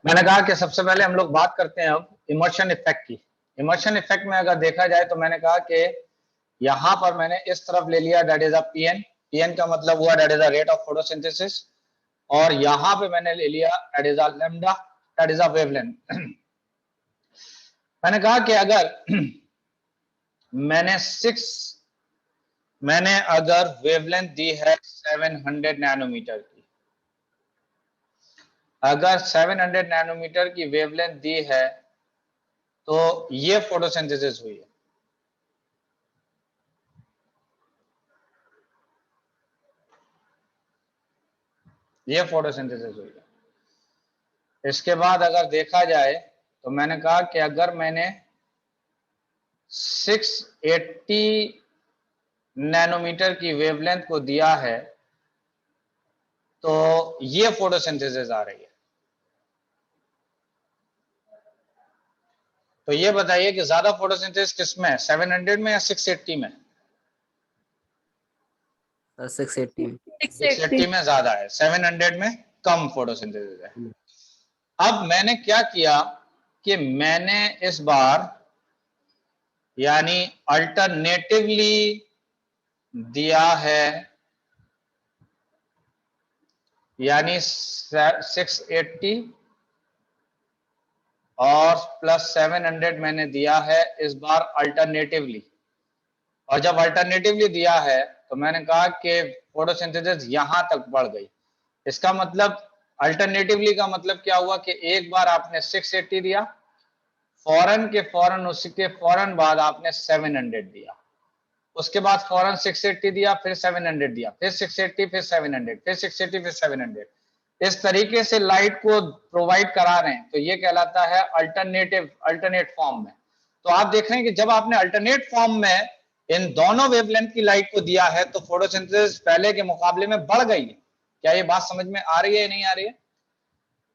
मैंने कहा कि सबसे पहले हम लोग बात करते हैं अब इमर्शन इफेक्ट की। इमर्शन इफेक्ट में अगर देखा जाए तो मैंने कहा कि यहां पर मैंने इस तरफ ले लिया that is a PN. PN का मतलब हुआ that is a rate of photosynthesis, और यहां पे मैंने ले लिया that is a lambda, that is a wavelength. मैंने कहा कि अगर मैंने अगर वेवलेंथ दी है 700 नैनोमीटर की, अगर 700 नैनोमीटर की वेवलेंथ दी है तो ये फोटोसिंथेसिस हुई है। ये फोटोसिंथेसिस हुई है। इसके बाद अगर देखा जाए तो मैंने कहा कि अगर मैंने 680 नैनोमीटर की वेवलेंथ को दिया है तो ये फोटोसिंथेसिस आ रही है। तो ये बताइए कि ज्यादा फोटोसिंथेसिस किसमें है, 700 में या 680 में? 680 में ज्यादा है, 700 में कम फोटोसिंथेसिस है। अब मैंने क्या किया कि मैंने इस बार यानी अल्टरनेटिवली दिया है, यानी 680 और प्लस 700 मैंने दिया है इस बार अल्टरनेटिवली। और जब अल्टरनेटिवली दिया है तो मैंने कहा कि फोटोसिंथेसिस यहां तक बढ़ गई। इसका मतलब अल्टरनेटिवली का मतलब क्या हुआ कि एक बार आपने 680 दिया, फौरन उसके फौरन बाद आपने 700 दिया, उसके बाद फौरन 680 दिया, फिर 700 दिया, फिर 680, फिर 700, फिर 680, फिर 700। इस तरीके से लाइट को प्रोवाइड करा रहे हैं, तो ये कहलाता है अल्टरनेट फॉर्म में। तो आप देख रहे हैं कि जब आपने अल्टरनेट फॉर्म में इन दोनों वेवलेंथ की लाइट को दिया है तो फोटोसिंथेसिस पहले के मुकाबले में बढ़ गई है। क्या ये बात समझ में आ रही है या नहीं आ रही है?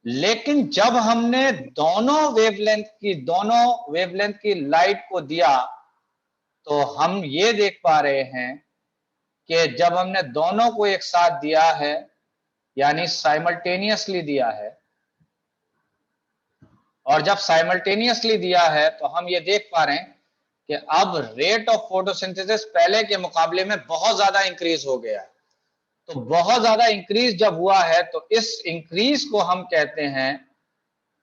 लेकिन जब हमने दोनों वेवलेंथ की लाइट को दिया तो हम ये देख पा रहे हैं कि जब हमने दोनों को एक साथ दिया है यानी साइमल्टेनियसली दिया है, और जब साइमल्टेनियसली दिया है तो हम ये देख पा रहे हैं कि अब रेट ऑफ फोटोसिंथेसिस पहले के मुकाबले में बहुत ज्यादा इंक्रीज हो गया है। तो बहुत ज्यादा इंक्रीज जब हुआ है तो इस इंक्रीज को हम कहते हैं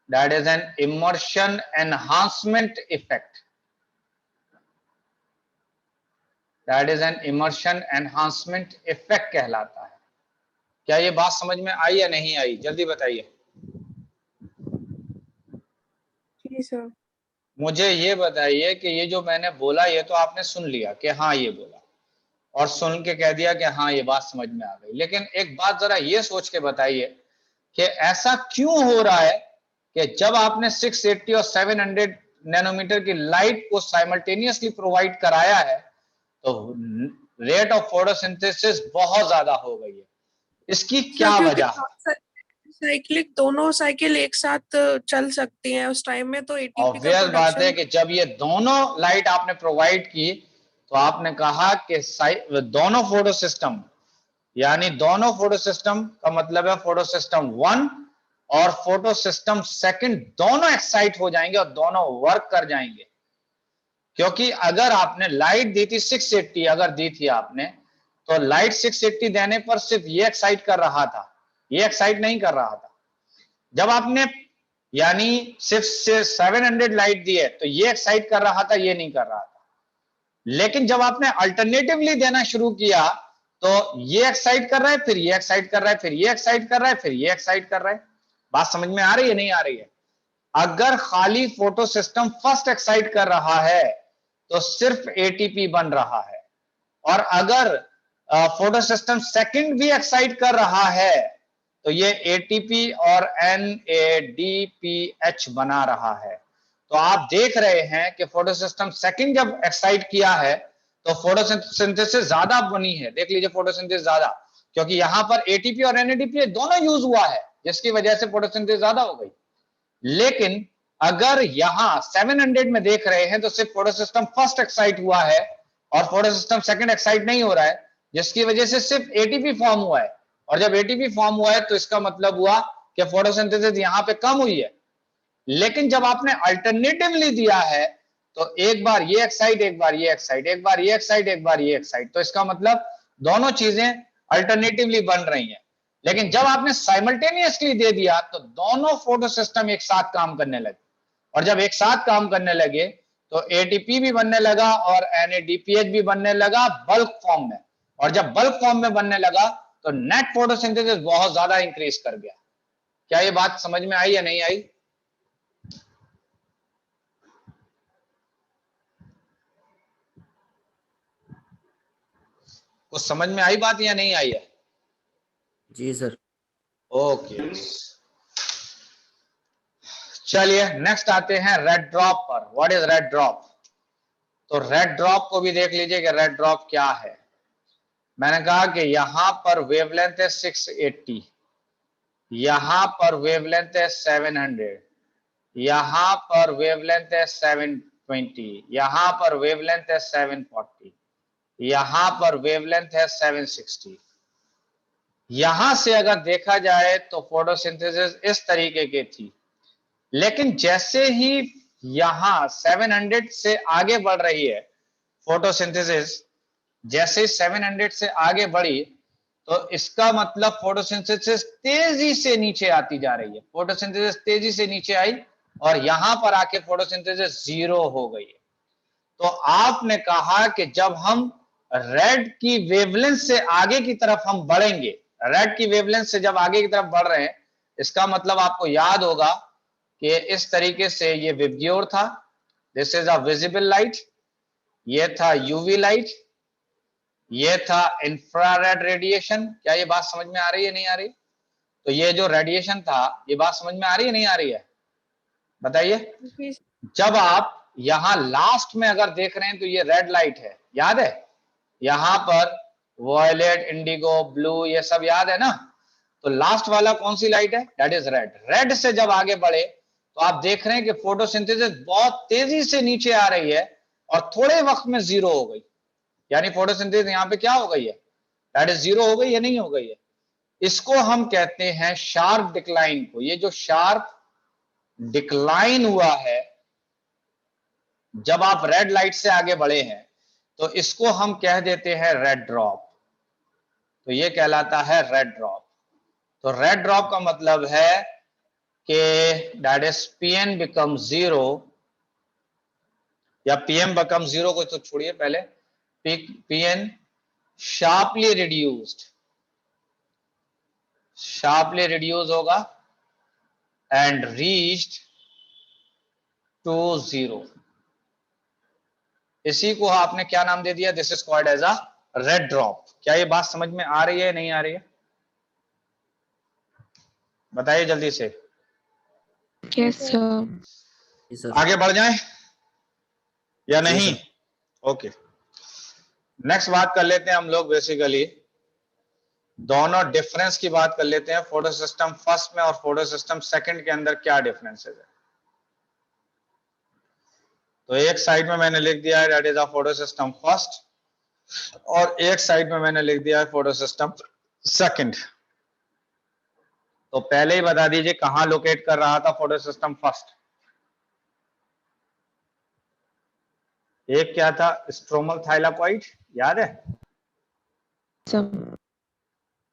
that is an immersion enhancement effect. That is an immersion enhancement effect कहलाता है। क्या ये बात समझ में आई या नहीं आई? जल्दी बताइए। जी सर। मुझे ये बताइए कि ये जो मैंने बोला ये तो आपने सुन लिया कि हाँ ये बोला, और सुन के कह दिया कि हाँ ये बात समझ में आ गई। लेकिन एक बात जरा ये सोच के बताइए कि ऐसा क्यों हो रहा है कि जब आपने 680 और 700 नैनोमीटर की लाइट को साइमल्टेनियसली प्रोवाइड कराया है तो रेट ऑफ फोटोसिंथेसिस बहुत ज्यादा हो गई है। इसकी क्या वजह है? साइक्लिक दोनों साइकिल एक साथ चल सकती हैं उस टाइम में, तो एटीपी का ऑब्वियस बात है प्रोडक्शन। कि जब ये दोनों लाइट आपने प्रोवाइड की तो आपने कहा कि दोनों फोटो सिस्टम, यानी दोनों फोटो सिस्टम का मतलब है फोटो सिस्टम 1 और फोटो सिस्टम 2 दोनों एक्साइट हो जाएंगे और दोनों वर्क कर जाएंगे। क्योंकि अगर आपने लाइट दी थी 680, अगर दी थी आपने, तो लाइट 680 देने पर सिर्फ ये एक्साइट कर रहा था, ये एक्साइट नहीं कर रहा था। जब आपने यानी सिर्फ 700 लाइट दी है तो ये एक्साइट कर रहा था, ये नहीं कर रहा था। लेकिन जब आपने अल्टरनेटिवली देना शुरू किया तो ये एक्साइट कर रहा है, फिर ये एक्साइट कर रहा है, फिर ये एक्साइट कर रहा है, फिर ये एक्साइट कर रहा है। बात समझ में आ रही है नहीं आ रही है? अगर खाली फोटो सिस्टम फर्स्ट एक्साइट कर रहा है तो सिर्फ एटीपी बन रहा है, और अगर फोटो सिस्टम सेकंड भी एक्साइट कर रहा है तो ये एटीपी और NADPH बना रहा है। तो आप देख रहे हैं कि फोटोसिस्टम सेकंड जब एक्साइट किया है तो फोटोसिंथेसिस ज्यादा बनी है। देख लीजिए फोटोसिंथेसिस ज्यादा, क्योंकि यहां पर एटीपी और NADPH दोनों यूज हुआ है जिसकी वजह से फोटोसिंथेसिस ज्यादा हो गई। लेकिन अगर यहां 700 में देख रहे हैं तो सिर्फ फोटोसिस्टम फर्स्ट एक्साइट हुआ है और फोटोसिस्टम सेकंड एक्साइट नहीं हो रहा है, जिसकी वजह से सिर्फ एटीपी फॉर्म हुआ है। और जब एटीपी फॉर्म हुआ है तो इसका मतलब हुआ कि फोटोसिंथेसिस यहां पे कम हुई है, लेकिन जब आपने अल्टरनेटिवली दिया है तो एक बार ये एक्साइड, एक बार ये एक्साइड, एक बार ये एक्साइड, एक बार ये एक्साइड, तो इसका मतलब दोनों चीजें अल्टरनेटिवली बन रही हैं। लेकिन जब आपने साइमल्टेनियसली दे दिया तो दोनों फोटो सिस्टम एक साथ काम करने लगे, और जब एक साथ काम करने लगे तो एटीपी भी बनने लगा और एनएडीपीएच भी बनने लगा बल्क फॉर्म में, और जब बल्क फॉर्म में बनने लगा तो नेट फोटोसिंथेसिस बहुत ज्यादा इंक्रीज कर गया। क्या ये बात समझ में आई या नहीं आई? कुछ समझ में आई बात या नहीं आई है? जी सर। ओके, चलिए नेक्स्ट आते हैं रेड ड्रॉप पर। What is red drop? तो रेड ड्रॉप को भी देख लीजिए कि रेड ड्रॉप क्या है। मैंने कहा कि यहां पर वेवलेंथ है 680, यहां पर वेवलेंथ है 700, यहां पर वेवलेंथ है 720, यहां पर वेवलेंथ है 740, यहां पर वेवलेंथ है 760। यहां से अगर देखा जाए तो फोटोसिंथेसिस इस तरीके की थी, लेकिन जैसे ही यहां 700 से आगे बढ़ रही है फोटोसिंथेसिस, जैसे 700 से आगे बढ़ी तो इसका मतलब फोटोसिंथेसिस तेजी से नीचे आती जा रही है। फोटोसिंथेसिस तेजी से नीचे आई और यहां पर आके फोटोसिंथेसिस जीरो हो गई है। तो आपने कहा कि जब हम रेड की वेवलेंथ से आगे की तरफ हम बढ़ेंगे, रेड की वेवलेंथ से जब आगे की तरफ बढ़ रहे हैं, इसका मतलब आपको याद होगा कि इस तरीके से ये विबग्योर था, this is a visible light, ये था यूवी लाइट, ये था इंफ्रारेड रेडिएशन। क्या ये बात समझ में आ रही है नहीं आ रही? तो ये जो रेडिएशन था, ये बात समझ में आ रही है नहीं आ रही है? बताइए। जब आप यहां लास्ट में अगर देख रहे हैं तो ये रेड लाइट है, याद है? यहां पर वॉयलेट, इंडिगो, ब्लू, ये सब याद है ना? तो लास्ट वाला कौन सी लाइट है? That is red. रेड से जब आगे बढ़े तो आप देख रहे हैं कि फोटोसिंथेसिस बहुत तेजी से नीचे आ रही है और थोड़े वक्त में जीरो हो गई। यानी फोटोसिंथेसिस यहां पे क्या हो गई है? दैट इज जीरो हो गई या नहीं हो गई है? इसको हम कहते हैं शार्प डिक्लाइन को। ये जो शार्प डिक्लाइन हुआ है जब आप रेड लाइट से आगे बढ़े हैं, तो इसको हम कह देते हैं रेड ड्रॉप। तो ये कहलाता है रेड ड्रॉप। तो रेड ड्रॉप का मतलब है कि that is PN become zero, या पीएम बिकम जीरो को तो छोड़िए, पहले पीएन शार्पली रिड्यूस होगा एंड रीच्ड टू जीरो। इसी को आपने क्या नाम दे दिया? This is called as a red drop. क्या ये बात समझ में आ रही है नहीं आ रही है? बताइए जल्दी से। Yes sir. आगे बढ़ जाएं या जी नहीं? ओके, नेक्स्ट बात कर लेते हैं हम लोग बेसिकली दोनों डिफरेंस की बात कर लेते हैं। फोटो सिस्टम फर्स्ट में और फोटो सिस्टम सेकंड के अंदर क्या डिफरेंसेस है। तो एक साइड में मैंने लिख दिया है that is a photo system first, और एक साइड में मैंने लिख दिया है फोटो सिस्टम सेकंड। तो पहले ही बता दीजिए कहां लोकेट कर रहा था फोटो सिस्टम फर्स्ट? एक क्या था? स्ट्रोमल थाइलाकॉइड, याद है?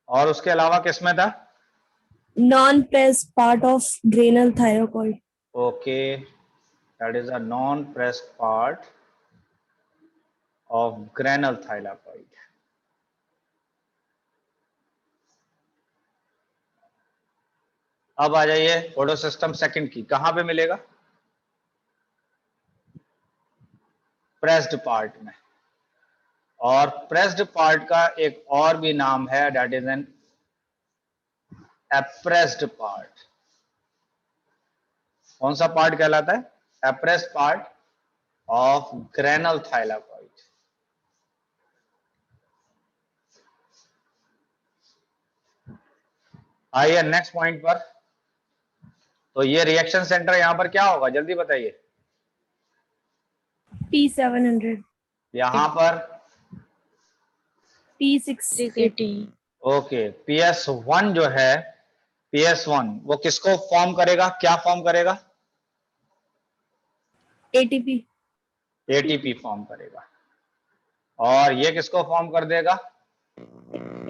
और उसके अलावा किसमें था? non-pressed part of granal thyroid. Okay, that is a non pressed part of granal thylakoid. अब आ जाइए फोटो सिस्टम सेकंड की, कहां पे मिलेगा? प्रेस्ड पार्ट में। और प्रेस्ड पार्ट का एक और भी नाम है, that is an appressed part. कौन सा पार्ट कहलाता है? Appressed part of granal thylakoid. आइए नेक्स्ट पॉइंट पर। तो ये रिएक्शन सेंटर यहां पर क्या होगा, जल्दी बताइए। P700. यहां पर P680. ओके, PS1 जो है, PS1 वो किसको फॉर्म करेगा? क्या फॉर्म करेगा? ATP. एटीपी फॉर्म करेगा, और ये किसको फॉर्म कर देगा?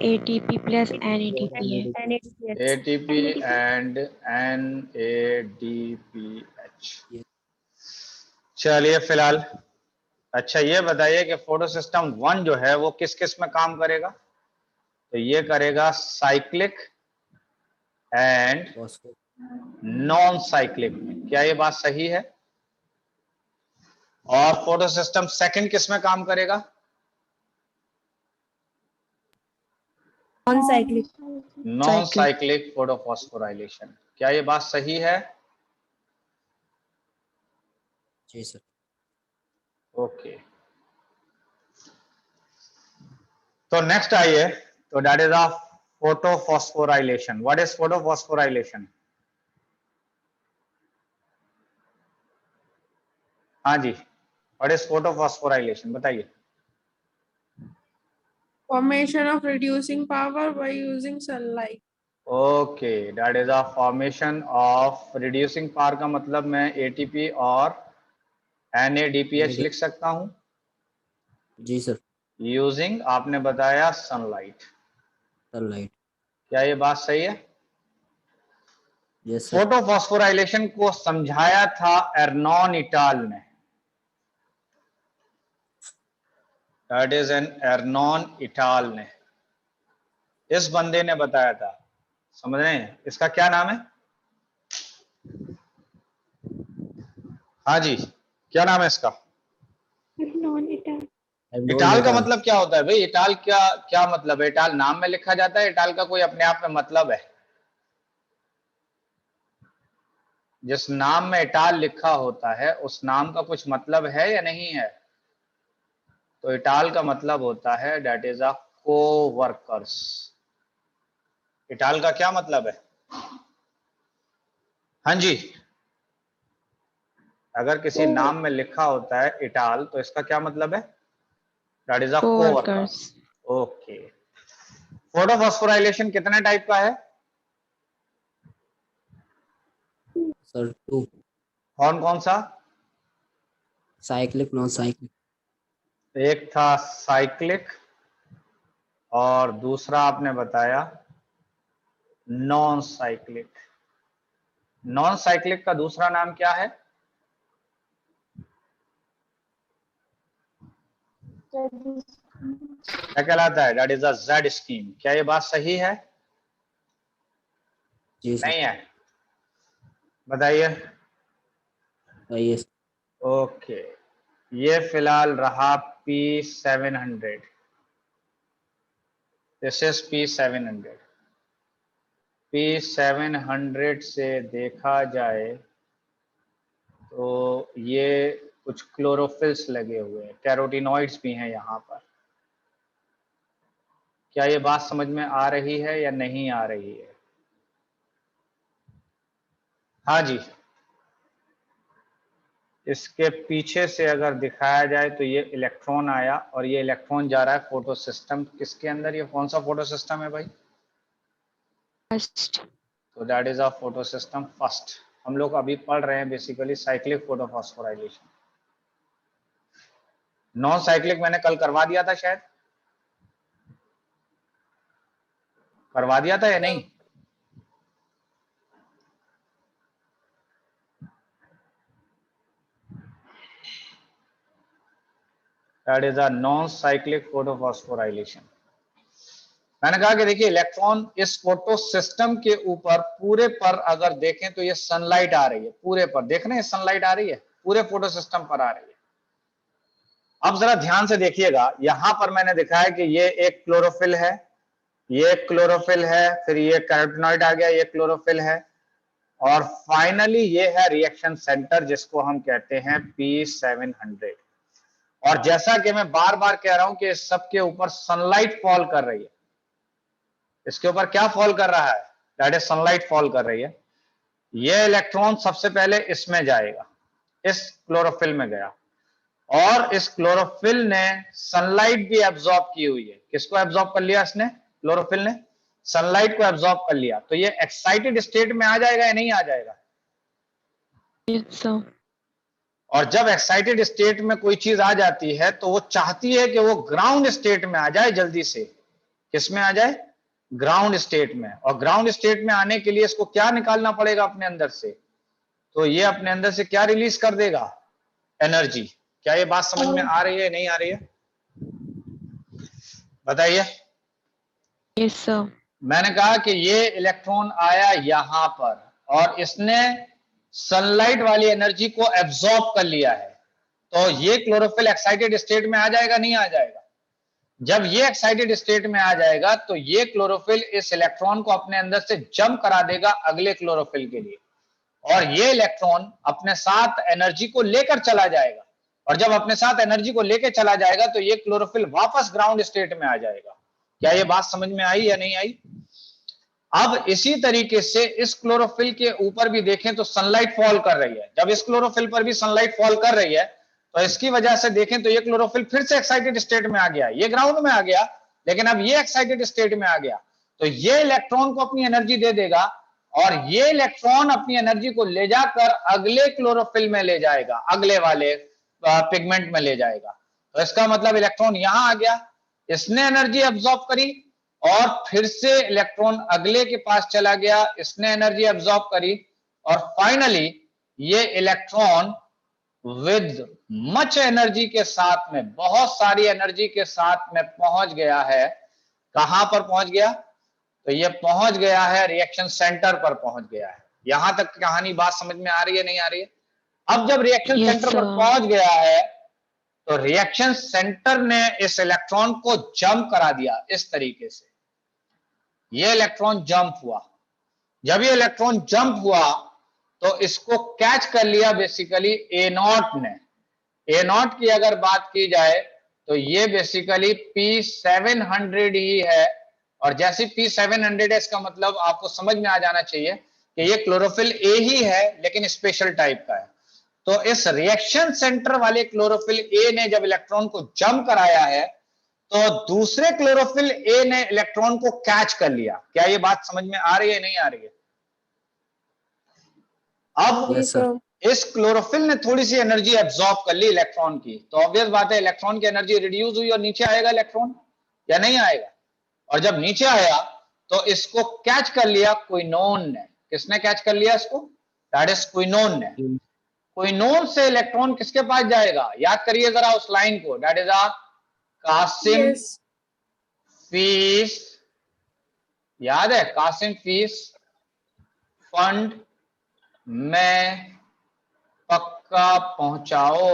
ATP plus NADPH. NADPH. ATP and NADPH। चलिए फिलहाल, अच्छा ये बताइए कि फोटो सिस्टम 1 जो है वो किस किस में काम करेगा? तो ये करेगा साइक्लिक एंड नॉन साइक्लिक में। क्या ये बात सही है? और फोटो सिस्टम 2 किस में काम करेगा? Non-cyclic. Non cyclic photophosphorylation. क्या ये बात सही है? जी सर। ओके, तो नेक्स्ट आइए, तो that is a photophosphorylation. What is photophosphorylation? हाँ जी, व्हाट इज फोटोफॉस्फोराइलेशन, बताइए। Formation of reducing power by using sunlight. Okay, that is a formation of reducing power का मतलब मैं एटीपी और NADPH लिख सकता हूं जी सर। यूजिंग, आपने बताया, सनलाइट। सनलाइट। क्या ये बात सही है? Yes sir. फोटोफॉस्फोराइलेशन को समझाया था एर्नॉन इटाल ने, दैट इज एन एर्नॉन इटाल ने, इस बंदे ने बताया था। समझ रहे हैं? इसका क्या नाम है? हाँ जी, क्या नाम है इसका? इटाल का मतलब क्या होता है भाई? इटाल क्या क्या मतलब है? इटाल नाम में लिखा जाता है? इटाल का कोई अपने आप में मतलब है? जिस नाम में इटाल लिखा होता है उस नाम का कुछ मतलब है या नहीं है? तो इटाल का मतलब होता है दैट इज अ कोवर्कर्स। इटाल का क्या मतलब है? हाँ जी, अगर किसी नाम में लिखा होता है इटाल तो इसका क्या मतलब है? That is a coworkers. Okay, photophosphorylation कितने टाइप का है? सर 2। कौन कौन सा? Cyclic non cyclic. एक था साइक्लिक और दूसरा आपने बताया नॉन साइक्लिक। नॉन साइक्लिक का दूसरा नाम क्या है? क्या कहलाता है? That is a Z scheme. क्या ये बात सही है? जी सर। नहीं है? बताइए। ये ओके, ये फिलहाल रहा P700, this is P700। P700 से देखा जाए तो ये कुछ क्लोरोफिल्स लगे हुए हैं, कैरोटिनॉइड्स भी हैं यहाँ पर। क्या ये बात समझ में आ रही है या नहीं आ रही है? हाँ जी, इसके पीछे से अगर दिखाया जाए तो ये इलेक्ट्रॉन आया और ये इलेक्ट्रॉन जा रहा है फोटो सिस्टम किसके अंदर? ये कौन सा फोटो सिस्टम है भाई? First. तो that is a photo system first. हम लोग अभी पढ़ रहे हैं basically cyclic photophosphorylation. Non cyclic मैंने कल करवा दिया था, शायद करवा दिया था या नहीं? That is a non cyclic photophosphorylation. मैंने कहा कि देखिए इलेक्ट्रॉन इस फोटो सिस्टम के ऊपर पूरे पर अगर देखें तो ये सनलाइट आ रही है पूरे पर, देख रहे हैं सनलाइट आ रही है पूरे फोटो सिस्टम पर आ रही है। अब जरा ध्यान से देखिएगा, यहां पर मैंने दिखाया कि ये एक क्लोरोफिल है, ये क्लोरोफिल है, फिर ये कैरोटिनॉइड आ गया, ये क्लोरोफिल है, और फाइनली ये है रिएक्शन सेंटर जिसको हम कहते हैं P700। और जैसा कि मैं बार बार कह रहा हूं कि इस सब के ऊपर सनलाइट फॉल कर रही है। इसके ऊपर क्या फॉल कर रहा है? दैट इज सनलाइट फॉल कर रही है। ये इलेक्ट्रॉन सबसे पहले इसमें जाएगा, इस क्लोरोफिल में गया, और इस क्लोरोफिल ने सनलाइट भी एब्जॉर्ब की हुई है। किसको एब्जॉर्ब कर लिया इसने? क्लोरोफिल ने सनलाइट को एब्जॉर्ब कर लिया। तो ये एक्साइटेड स्टेट में आ जाएगा या नहीं आ जाएगा? Yes, sir. और जब एक्साइटेड स्टेट में कोई चीज आ जाती है तो वो चाहती है कि वो ग्राउंड स्टेट में आ जाए जल्दी से। किस में आ जाए? ग्राउंड स्टेट में। और ग्राउंड स्टेट में आने के लिए इसको क्या निकालना पड़ेगा अपने अंदर से? तो ये अपने अंदर से क्या रिलीज कर देगा? एनर्जी। क्या ये बात समझ में आ रही है, नहीं आ रही है? बताइए। Yes sir. मैंने कहा कि ये इलेक्ट्रॉन आया यहां पर और इसने सनलाइट वाली एनर्जी को एब्जॉर्ब कर लिया है, तो ये क्लोरोफिल एक्साइटेड स्टेट में आ जाएगा, नहीं आ जाएगा? जब ये एक्साइटेड स्टेट में आ जाएगा तो ये क्लोरोफिल इस इलेक्ट्रॉन को अपने अंदर से जंप करा देगा अगले क्लोरोफिल के लिए, और ये इलेक्ट्रॉन अपने साथ एनर्जी को लेकर चला जाएगा। और जब अपने साथ एनर्जी को लेकर चला जाएगा तो ये क्लोरोफिल वापस ग्राउंड स्टेट में आ जाएगा। क्या ये बात समझ में आई या नहीं आई? अब इसी तरीके से इस क्लोरोफिल के ऊपर भी देखें तो सनलाइट फॉल कर रही है। जब इस क्लोरोफिल पर भी सनलाइट फॉल कर रही है तो इसकी वजह से देखें तो ये क्लोरोफिल फिर से एक्साइटेड स्टेट में आ गया। ये ग्राउंड में आ गया लेकिन अब ये एक्साइटेड स्टेट में आ गया, तो ये इलेक्ट्रॉन को अपनी एनर्जी दे देगा और ये इलेक्ट्रॉन अपनी एनर्जी को ले जाकर अगले क्लोरोफिल में ले जाएगा, अगले वाले पिगमेंट में ले जाएगा। तो इसका मतलब इलेक्ट्रॉन यहां आ गया, इसने एनर्जी एब्जॉर्ब करी और फिर से इलेक्ट्रॉन अगले के पास चला गया, इसने एनर्जी एब्जॉर्ब करी और फाइनली ये इलेक्ट्रॉन विद मच एनर्जी के साथ में, बहुत सारी एनर्जी के साथ में पहुंच गया है। कहां पर पहुंच गया? तो ये पहुंच गया है रिएक्शन सेंटर पर पहुंच गया है। यहां तक कहानी बात समझ में आ रही है, नहीं आ रही है? अब जब रिएक्शन Yes, सेंटर पर sir. पहुंच गया है तो रिएक्शन सेंटर ने इस इलेक्ट्रॉन को जंप करा दिया इस तरीके से। ये इलेक्ट्रॉन जंप हुआ। जब ये इलेक्ट्रॉन जंप हुआ तो इसको कैच कर लिया बेसिकली ए नॉट ने। ए नॉट की अगर बात की जाए तो ये बेसिकली P700 ही है, और जैसे P700 है इसका मतलब आपको समझ में आ जाना चाहिए कि ये क्लोरोफिल ए ही है लेकिन स्पेशल टाइप का है। तो इस रिएक्शन सेंटर वाले क्लोरोफिल ए ने जब इलेक्ट्रॉन को जंप कराया है तो दूसरे क्लोरोफिल ए ने इलेक्ट्रॉन को कैच कर लिया। क्या ये बात समझ में आ रही है, नहीं आ रही है? अब Yes, sir. इस क्लोरोफिल ने थोड़ी सी एनर्जी एब्जॉर्ब कर ली इलेक्ट्रॉन की, तो ऑब्वियस बात है इलेक्ट्रॉन की एनर्जी रिड्यूस हुई और नीचे आएगा इलेक्ट्रॉन, या नहीं आएगा? और जब नीचे आया तो इसको कैच कर लिया क्विनोन ने। किसने कैच कर लिया इसको? दैट इज क्विनोन ने। क्विनोन से इलेक्ट्रॉन किसके पास जाएगा? याद करिए जरा उस लाइन को, दैट इज आ कासिम Yes. फीस। याद है? कासिम फीस फंड में पक्का पहुंचाओ।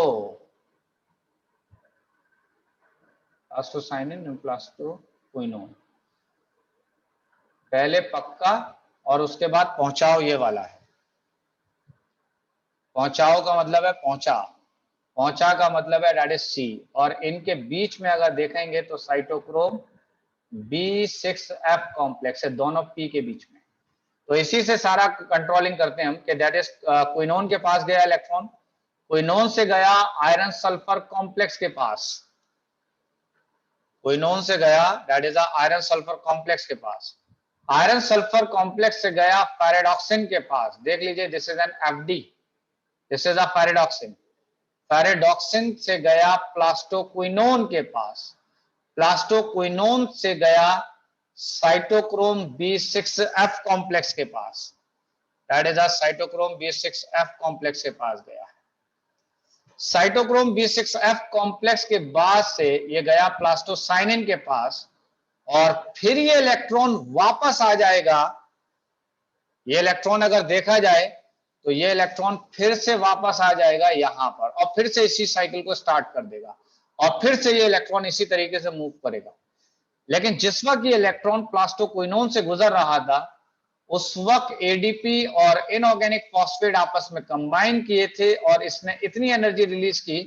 एस्ट्रोसाइनिन प्लस टू क्विनोन, पहले पक्का और उसके बाद पहुंचाओ, ये वाला है। पहुंचाओ का मतलब है पहुंचा, पहुंचा का मतलब है दैट इज सी, और इनके बीच में अगर देखेंगे तो साइटोक्रोम B6F कॉम्प्लेक्स है दोनों पी के बीच में। तो इसी से सारा कंट्रोलिंग करते हैं हम कि दैट इज क्विनोन के पास गया इलेक्ट्रॉन, क्विनोन से गया आयरन सल्फर कॉम्प्लेक्स के पास, क्विनोन से गया that is iron sulphur complex के पास, आयरन सल्फर कॉम्प्लेक्स से गया फेरेडॉक्सिन के पास। देख लीजिए this is an FD, this is a ferredoxin. Ferredoxin से गया प्लास्टोक्विनोन के पास, प्लास्टोक्विनोन से गया साइटोक्रोम B6F कॉम्प्लेक्स के पास, that is a cytochrome B6F complex के पास गया। साइटोक्रोम B6F कॉम्प्लेक्स के बाद से ये गया प्लास्टोसाइनिन के पास, और फिर ये इलेक्ट्रॉन वापस आ जाएगा। ये इलेक्ट्रॉन अगर देखा जाए तो ये इलेक्ट्रॉन फिर से वापस आ जाएगा यहां पर और फिर से इसी साइकिल को स्टार्ट कर देगा और फिर से ये इलेक्ट्रॉन इसी तरीके से मूव करेगा। लेकिन जिस वक्त ये इलेक्ट्रॉन प्लास्टोक्विनोन से गुजर रहा था उस वक्त एडीपी और इनऑर्गेनिक फॉस्फेट आपस में कंबाइन किए थे और इसने इतनी एनर्जी रिलीज की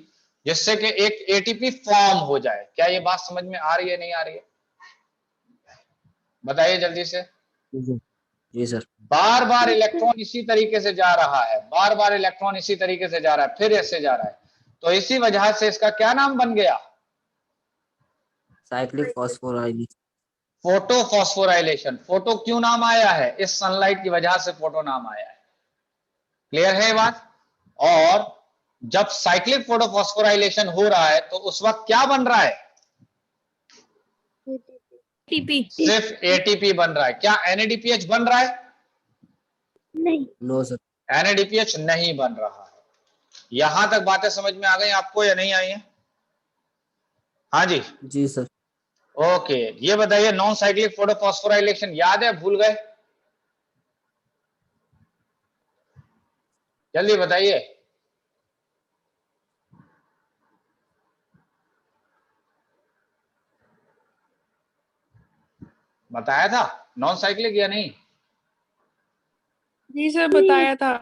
जिससे कि एक एटीपी फॉर्म हो जाए। क्या ये बात समझ में आ रही है, नहीं आ रही है? बताइए जल्दी से। जी सर। बार बार इलेक्ट्रॉन इसी तरीके से जा रहा है, बार बार इलेक्ट्रॉन इसी तरीके से जा रहा है, फिर ऐसे जा रहा है, तो इसी वजह से इसका क्या नाम बन गया? Cyclic phosphorylation. Photo phosphorylation. Photo क्यों नाम आया है? इस सनलाइट की वजह से फोटो नाम आया है। क्लियर है ये बात? और जब साइक्लिक फोटोफॉस्फोराइलेशन हो रहा है तो उस वक्त क्या बन रहा है? ATP. सिर्फ एटीपी बन रहा है। क्या NADPH बन रहा है? नहीं. No sir. NADPH नहीं बन रहा है। यहां तक बातें समझ में आ गई आपको या नहीं आई है? हाँ जी। जी सर। ओके, ये बताइए नॉन साइक्लिक फोटोफॉस्फोराइलेशन याद है, भूल गए? जल्दी बताइए। बताया था नॉन साइक्लिक या नहीं? जी सर, बताया था।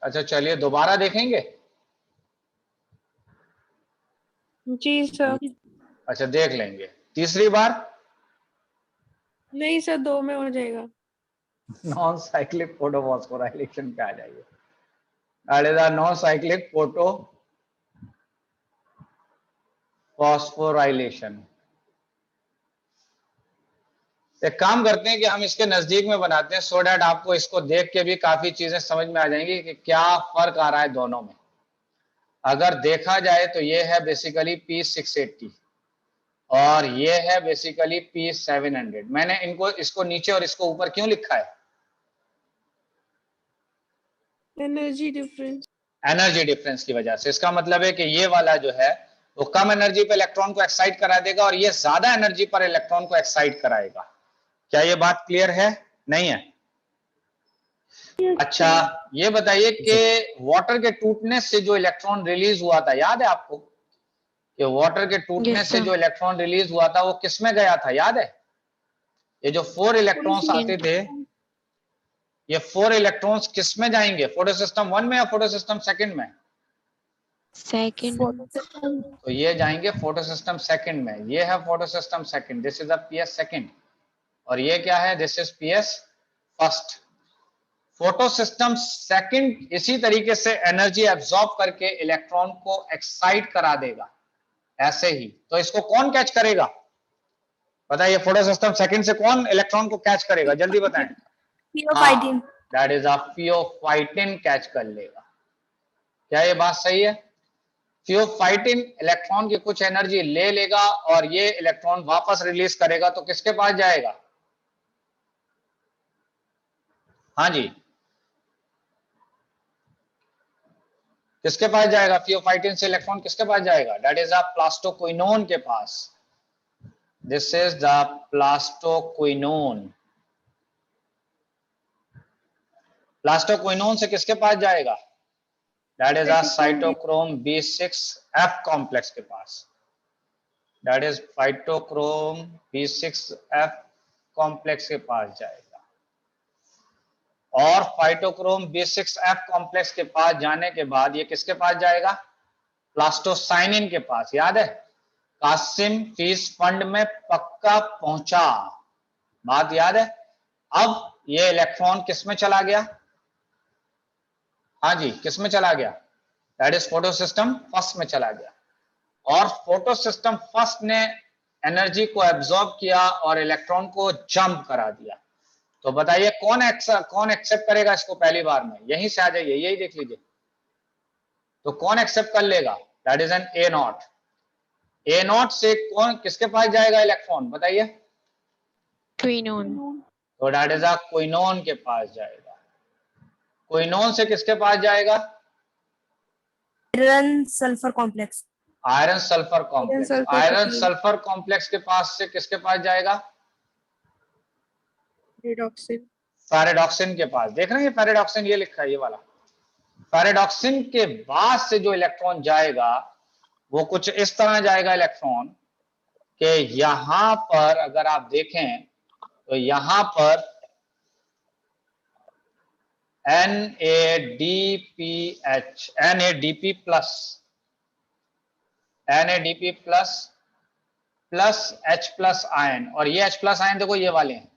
अच्छा चलिए दोबारा देखेंगे। जी सर। अच्छा देख लेंगे तीसरी बार। नहीं सर, 2 में हो जाएगा। नॉन साइक्लिक फोटोफॉस्फोराइलेशन पे आ जाइए। अरे नॉन साइक्लिक फोटो फॉस्फोराइलेशन। एक काम करते हैं कि हम इसके नजदीक में बनाते हैं सो डैट आपको इसको देख के भी काफी चीजें समझ में आ जाएंगी कि क्या फर्क आ रहा है दोनों में। अगर देखा जाए तो ये है बेसिकली P680 और ये है बेसिकली P700। मैंने इनको इसको नीचे और इसको ऊपर क्यों लिखा है? Energy difference. एनर्जी डिफरेंस की वजह से। इसका मतलब है कि ये वाला जो है वो कम एनर्जी पर इलेक्ट्रॉन को एक्साइट करा देगा और ये ज्यादा एनर्जी पर इलेक्ट्रॉन को एक्साइट कराएगा। क्या ये बात क्लियर है? नहीं है? अच्छा ये बताइए कि वाटर के टूटने से जो इलेक्ट्रॉन रिलीज हुआ था, याद है आपको कि वाटर के टूटने Yes, से sir. जो इलेक्ट्रॉन रिलीज हुआ था वो किसमें गया था, याद है? ये जो 4 इलेक्ट्रॉन्स आते थे, ये 4 इलेक्ट्रॉन्स किसमें जाएंगे? फोटो सिस्टम 1 में या फोटो सिस्टम सेकंड में? Second. तो ये जाएंगे फोटो सिस्टम सेकंड में। ये है photo system second, this is the PS second और ये क्या है? This is PS first. Photo system second इसी तरीके से एनर्जी एब्जॉर्ब करके इलेक्ट्रॉन को एक्साइट करा देगा ऐसे ही। तो इसको कौन कैच करेगा बताइए? फोटो सिस्टम सेकंड से कौन इलेक्ट्रॉन को कैच करेगा, जल्दी बताएं। Pheophytin. That is a pheophytin catch कर लेगा। क्या ये बात सही है? फियोफाइटिन इलेक्ट्रॉन की कुछ एनर्जी ले लेगा और ये इलेक्ट्रॉन वापस रिलीज करेगा तो किसके पास जाएगा? हाँ जी, किसके पास जाएगा? फियोफाइटिन से इलेक्ट्रॉन किसके पास जाएगा? दैट इज अ प्लास्टोक्विनोन के पास। This is the plastoquinone. Plastoquinone से किसके पास जाएगा? That is a cytochrome B6F complex के पास। That is cytochrome B6F complex के पास जाएगा। और फाइटोक्रोम B6F कॉम्प्लेक्स के पास जाने के बाद ये किसके पास जाएगा? प्लास्टोसाइनिन के पास। याद है? कासिम फीस फंड में पक्का पहुंचा, बात याद है? अब ये इलेक्ट्रॉन किस में चला गया? हाँ जी, किस में चला गया? That is photo system first में चला गया और फोटो सिस्टम फर्स्ट ने एनर्जी को एब्जॉर्ब किया और इलेक्ट्रॉन को जंप करा दिया। तो बताइए कौन एक्सेप्ट करेगा इसको पहली बार में? यहीं से आ जाइए, यही देख लीजिए। तो कौन एक्सेप्ट कर लेगा? That is an A0। A0 से कौन किसके पास जाएगा इलेक्ट्रॉन बताइए? Quinone. तो दैट इज अ क्विनोन के पास जाएगा। क्विनोन से किसके पास जाएगा? Iron sulfur complex. Iron sulphur complex. Sulphur iron coupling. Sulphur complex के पास से किसके पास जाएगा? रिडॉक्सिन। पैराडॉक्सिन के पास। देख रहे हैं पैराडॉक्सिन ये लिखा है, ये वाला पैराडॉक्सिन के बाद से जो इलेक्ट्रॉन जाएगा वो कुछ इस तरह जाएगा इलेक्ट्रॉन कि यहां पर अगर आप देखें तो यहां पर NADP plus H plus ion. और ये H प्लस आयन देखो ये वाले हैं,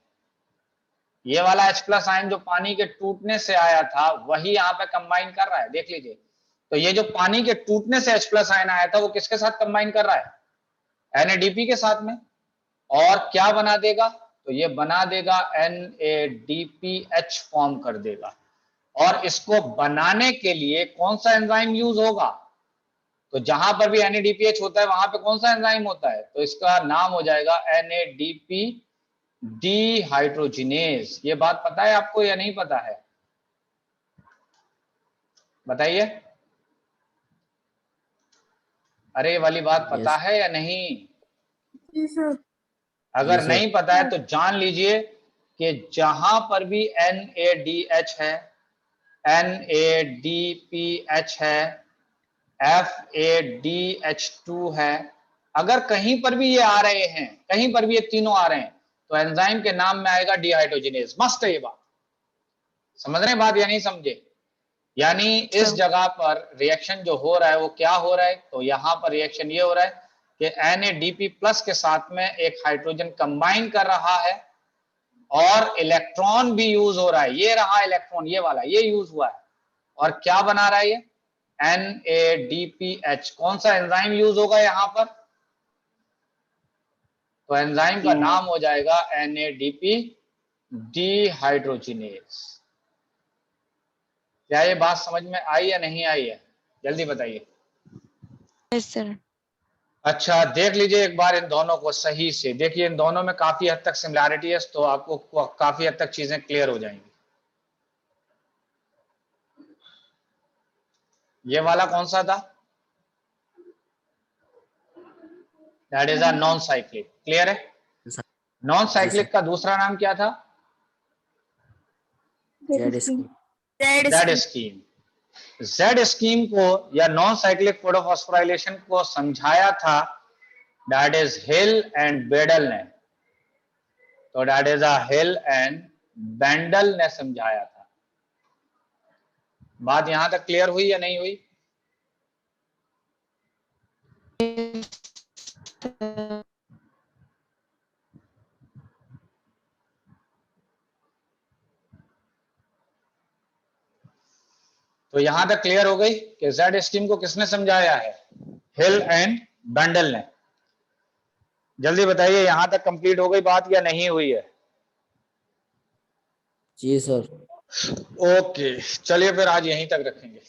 ये वाला H प्लस आयन जो पानी के टूटने से आया था वही यहाँ पे कंबाइन कर रहा है, देख लीजिए। तो ये जो पानी के टूटने से H प्लस आयन आया था वो किसके साथ कंबाइन कर रहा है? NADP के साथ में। और क्या बना देगा? तो ये बना देगा NADPH फॉर्म कर देगा और इसको बनाने के लिए कौन सा एंजाइम यूज होगा? तो जहां पर भी NADPH होता है वहां पे कौन सा एंजाइम होता है? तो इसका नाम हो जाएगा NADP डिहाइड्रोजिनेज। ये बात पता है आपको या नहीं पता है? बताइए। अरे ये वाली बात पता Yes. है या नहीं? जी सर। अगर जी सर। नहीं पता है तो जान लीजिए कि जहां पर भी NADH है, NADPH है, FADH2 है, अगर कहीं पर भी ये आ रहे हैं, कहीं पर भी ये तीनों आ रहे हैं, तो एंजाइम के नाम में आएगा डिहाइड्रोजिनेज। मस्त है ये बात। समझ रहे हैं बात या नहीं समझे? यानी इस जगह पर रिएक्शन जो हो रहा है वो क्या हो रहा है? तो यहां पर रिएक्शन ये हो रहा है कि NADP प्लस के साथ में एक हाइड्रोजन कंबाइन कर रहा है और इलेक्ट्रॉन भी यूज हो रहा है। ये रहा इलेक्ट्रॉन, ये वाला, ये यूज हुआ है। और क्या बना रहा है ये? NADPH। कौन सा एंजाइम यूज होगा यहां पर? तो एंजाइम का नाम हो जाएगा NADP डिहाइड्रोजिनेज। क्या ये बात समझ में आई या नहीं आई है? जल्दी बताइए। Yes, sir. अच्छा, देख लीजिए एक बार इन दोनों को सही से देखिए। इन दोनों में काफी हद तक सिमिलैरिटी है, तो आपको काफी हद तक चीजें क्लियर हो जाएंगी। ये वाला कौन सा था? That is a non cyclic. Clear है? नॉन साइक्लिक का दूसरा नाम क्या था? Z scheme. Z scheme. Z scheme को या नॉन साइक्लिक फोटोफॉस्फोराइलेशन को समझाया था that is Hill and Bendall ने। तो that is a Hill and Bendall ने समझाया था। बात यहां तक क्लियर हुई या नहीं हुई? तो यहां तक क्लियर हो गई कि जेड स्कीम को किसने समझाया है? हिल एंड बेंडल ने। जल्दी बताइए, यहां तक कंप्लीट हो गई बात या नहीं हुई है? जी सर। ओके, चलिए फिर आज यहीं तक रखेंगे।